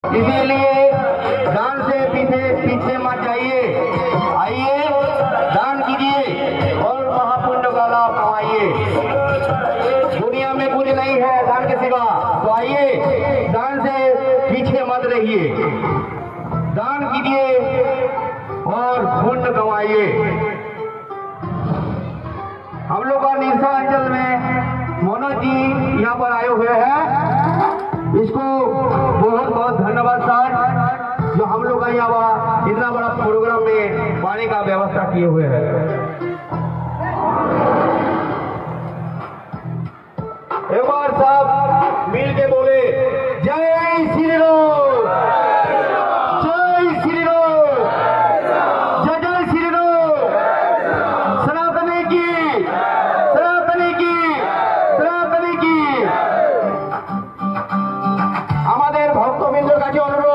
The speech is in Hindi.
इसीलिए दान से पीछे पीछे मत जाइए, आइए दान कीजिए और महापुण्य का लाभ कमाइए। दुनिया में कुछ नहीं है दान के सिवा, तो आइए दान से पीछे मत रहिए, दान कीजिए और पुण्य कमाइए। हम लोग का निरसा अंचल में मनोज जी यहाँ पर आए हुए हैं, इसको बहुत बहुत धन्यवाद सर, जो हम लोग का यहाँ इतना बड़ा प्रोग्राम में पानी का व्यवस्था किए हुए हैं। एक बार सब मिल के बोले जय श्री राम, जय श्री राम, जय जय श्री राम, सनातनी की, सनातनी की, सनातनी की। আমাদের ভক্তবৃন্দের কাছে অনুরোধ